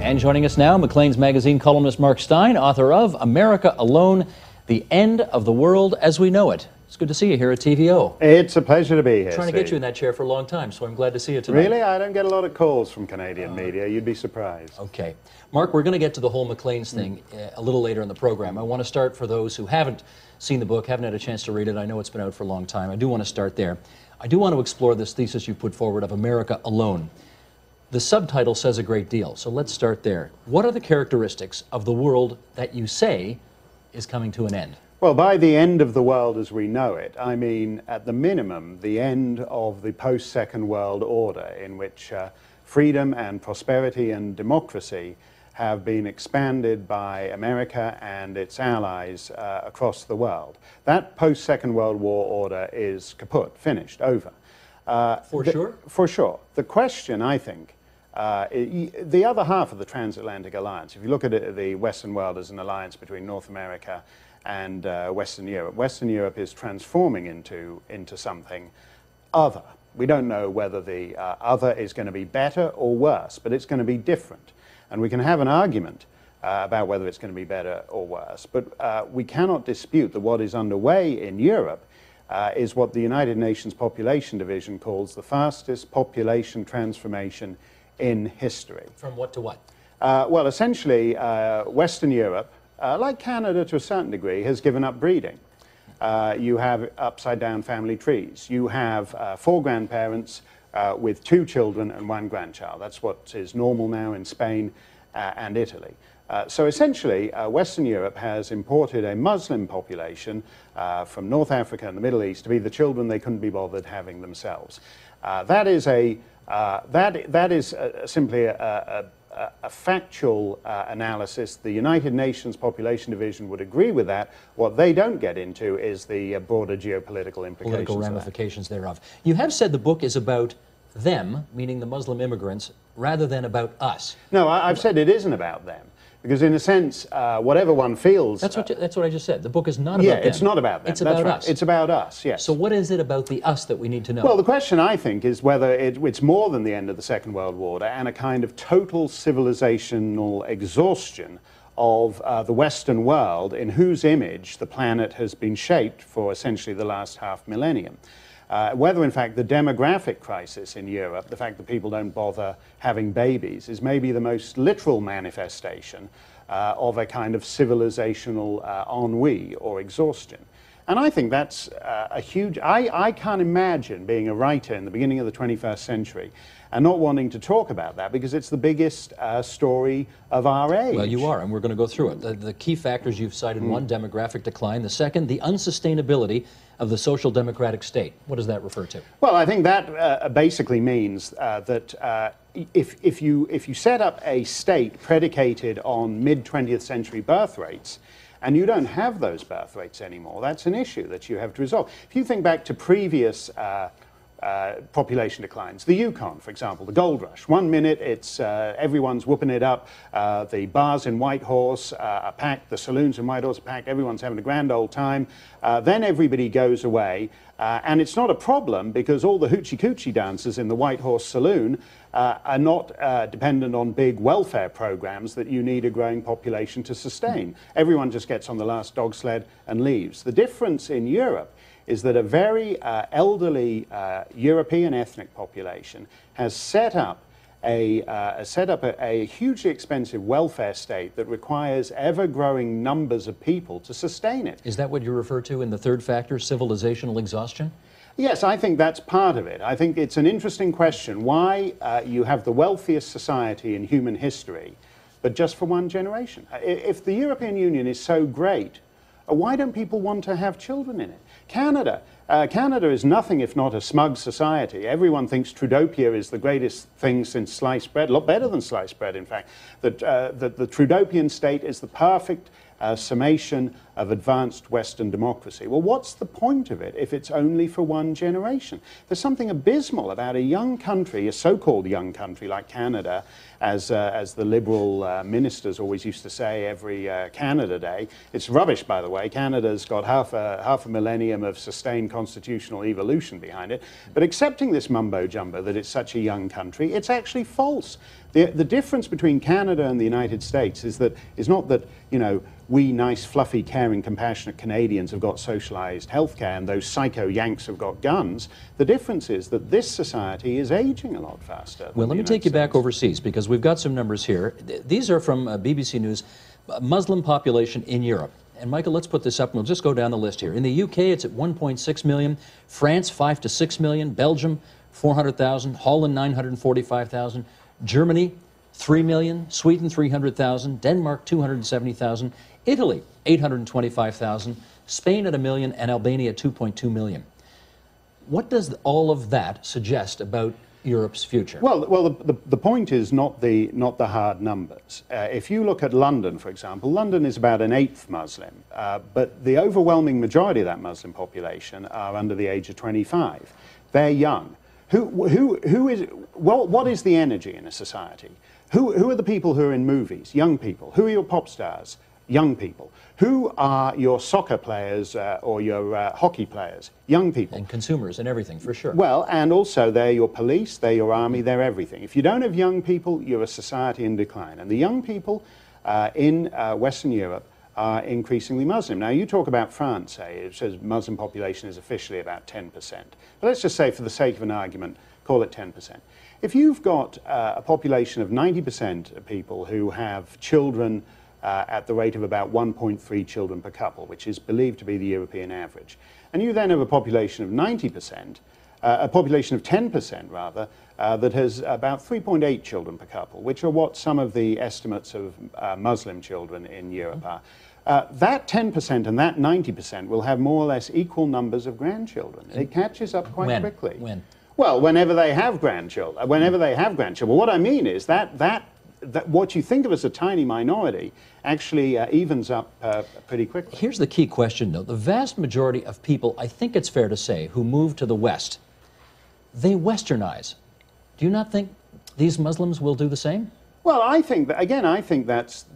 And joining us now, Maclean's Magazine columnist Mark Steyn, author of America Alone, The End of the World as We Know It. It's good to see you here at TVO. It's a pleasure to be here, Trying to get you in that chair for a long time, so I'm glad to see you tonight. Really? I don't get a lot of calls from Canadian media. You'd be surprised. Okay. Mark, we're going to get to the whole Maclean's thing a little later in the program. I want to start, for those who haven't seen the book, haven't had a chance to read it. I know it's been out for a long time. I do want to start there. I do want to explore this thesis you put forward of America Alone. The subtitle says a great deal, so let's start there. What are the characteristics of the world that you say is coming to an end? Well, by the end of the world as we know it, I mean, at the minimum, the end of the post-Second World Order in which freedom and prosperity and democracy have been expanded by America and its allies across the world. That post-Second World War order is kaput, finished, over. Sure? For sure. The question, I think, the other half of the transatlantic alliance, if you look at it, the Western world as an alliance between North America and Western Europe is transforming into something other. We don't know whether the other is going to be better or worse, but it's going to be different. And we can have an argument about whether it's going to be better or worse, but we cannot dispute that what is underway in Europe is what the United Nations Population Division calls the fastest population transformation in history. From what to what? Well, essentially, Western Europe, like Canada to a certain degree, has given up breeding. You have upside-down family trees. You have 4 grandparents with 2 children and 1 grandchild. That's what is normal now in Spain and Italy. So essentially, Western Europe has imported a Muslim population from North Africa and the Middle East to be the children they couldn't be bothered having themselves. That is simply a factual analysis. The United Nations Population Division would agree with that. What they don't get into is the broader geopolitical implications. Political ramifications thereof. You have said the book is about them, meaning the Muslim immigrants, rather than about us. No, I've said it isn't about them. Because in a sense, whatever one feels... That's what I just said. The book is not about them. Yeah, it's not about them. It's about us. It's about us, yes. So what is it about the us that we need to know? Well, the question, I think, is whether it's more than the end of the Second World War and a kind of total civilizational exhaustion of the Western world in whose image the planet has been shaped for essentially the last half millennium. Whether, in fact, the demographic crisis in Europe, the fact that people don't bother having babies, is maybe the most literal manifestation of a kind of civilizational ennui or exhaustion. And I think that's a huge... I can't imagine being a writer in the beginning of the 21st century and not wanting to talk about that because it's the biggest story of our age. Well, you are, and we're going to go through it. The key factors you've cited, one, demographic decline. The second, the unsustainability of the social democratic state. What does that refer to? Well, I think that basically means that if you set up a state predicated on mid-20th century birth rates, and you don't have those birth rates anymore, that's an issue that you have to resolve. If you think back to previous population declines, the Yukon, for example, the gold rush. 1 minute it's everyone's whooping it up, the bars in Whitehorse are packed, the saloons in Whitehorse are packed, everyone's having a grand old time. Then everybody goes away, and it's not a problem because all the hoochie-coochie dancers in the Whitehorse saloon are not dependent on big welfare programs that you need a growing population to sustain. Everyone just gets on the last dog sled and leaves. The difference in Europe is that a very elderly European ethnic population has set up a hugely expensive welfare state that requires ever-growing numbers of people to sustain it. Is that what you refer to in the third factor, civilizational exhaustion? Yes, I think that's part of it. I think it's an interesting question why you have the wealthiest society in human history, but just for one generation. If the European Union is so great, why don't people want to have children in it? Canada is nothing if not a smug society. Everyone thinks Trudopia is the greatest thing since sliced bread, a lot better than sliced bread, in fact. That the Trudopian state is the perfect summation of advanced Western democracy. Well, what's the point of it if it's only for one generation? There's something abysmal about a young country, a so-called young country like Canada, as the liberal ministers always used to say every Canada Day. It's rubbish, by the way. Canada's got half a millennium of sustained constitutional evolution behind it. But accepting this mumbo-jumbo that it's such a young country, it's actually false. The difference between Canada and the United States is not that, you know, we nice, fluffy, caring, compassionate Canadians have got socialized healthcare and those psycho Yanks have got guns. The difference is that this society is aging a lot faster. Well, let me take you back overseas, because we've got some numbers here. These are from BBC News, Muslim population in Europe. And Michael, let's put this up and we'll just go down the list here. In the UK, it's at 1.6 million, France 5 to 6 million, Belgium 400,000, Holland 945,000, Germany 3 million, Sweden 300,000, Denmark 270,000, Italy 825,000, Spain at 1 million, and Albania 2.2 million. What does all of that suggest about Europe's future? Well, the point is not the hard numbers. If you look at London, for example, London is about 1/8 Muslim, but the overwhelming majority of that Muslim population are under the age of 25. They're young. What is the energy in a society? Who are the people who are in movies? Young people. Who are your pop stars? Young people. Who are your soccer players or your hockey players? Young people. And consumers and everything, for sure. Well, and also they're your police, they're your army, they're everything. If you don't have young people, you're a society in decline. And the young people in Western Europe are increasingly Muslim. Now, you talk about France, say, it says Muslim population is officially about 10%. But let's just say, for the sake of an argument, call it 10%. If you've got a population of 90% of people who have children at the rate of about 1.3 children per couple, which is believed to be the European average, and you then have a population of 90%, a population of 10% rather, that has about 3.8 children per couple, which are what some of the estimates of Muslim children in Europe are. That 10% and that 90% will have more or less equal numbers of grandchildren. It catches up quite quickly. When? Well, whenever they have grandchildren. What I mean is that what you think of as a tiny minority actually evens up pretty quickly. Here's the key question, though. The vast majority of people, I think it's fair to say, who move to the West, they Westernize. Do you not think these Muslims will do the same? Well, I think that, again,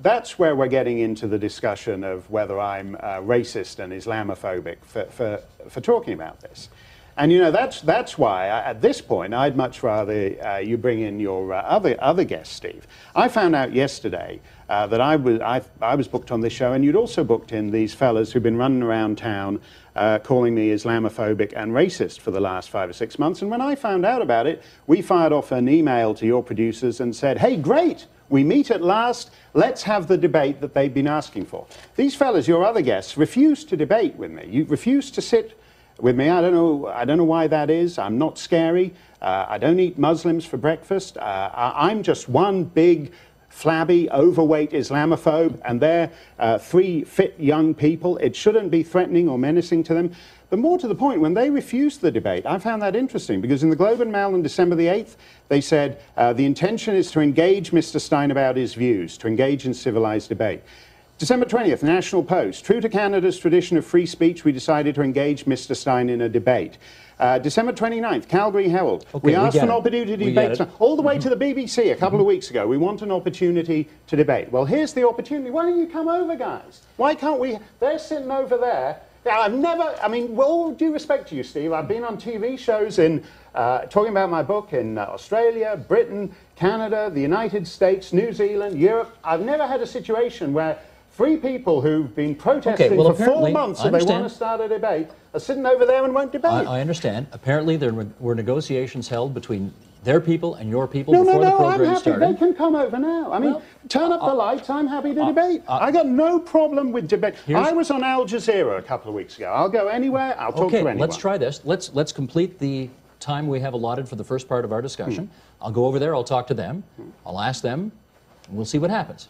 that's where we're getting into the discussion of whether I'm racist and Islamophobic for talking about this. And, you know, that's why, at this point, I'd much rather you bring in your other guest, Steve. I found out yesterday that I was booked on this show, and you'd also booked in these fellas who've been running around town calling me Islamophobic and racist for the last 5 or 6 months. And when I found out about it, we fired off an email to your producers and said, hey, great, we meet at last, let's have the debate that they've been asking for. These fellas, your other guests, refused to debate with me. You refused to sit with me. I don't know why that is. I'm not scary. I don't eat Muslims for breakfast. I'm just one big, flabby, overweight Islamophobe, and they're 3 fit young people. It shouldn't be threatening or menacing to them. But more to the point, when they refused the debate, I found that interesting, because in the Globe and Mail on December the 8th, they said, the intention is to engage Mr. Steyn about his views, to engage in civilized debate. December 20th, National Post. True to Canada's tradition of free speech, we decided to engage Mr. Steyn in a debate. December 29th, Calgary Herald. Okay, we asked for an opportunity to debate. All the way to the BBC a couple of weeks ago, we want an opportunity to debate. Well, here's the opportunity. Why don't you come over, guys? Why can't we? They're sitting over there. I've never, I mean, with all due respect to you, Steve, I've been on TV shows in, talking about my book in Australia, Britain, Canada, the United States, New Zealand, Europe. I've never had a situation where 3 people who've been protesting for 4 months and they want to start a debate are sitting over there and won't debate. I understand. Apparently there were negotiations held between their people and your people before the program started. They can come over now. I mean, turn up the lights, I'm happy to debate. I got no problem with debate. I was on Al Jazeera a couple of weeks ago. I'll go anywhere, I'll talk to anyone. Let's try this. Let's complete the time we have allotted for the first part of our discussion. I'll go over there, I'll talk to them, I'll ask them, and we'll see what happens.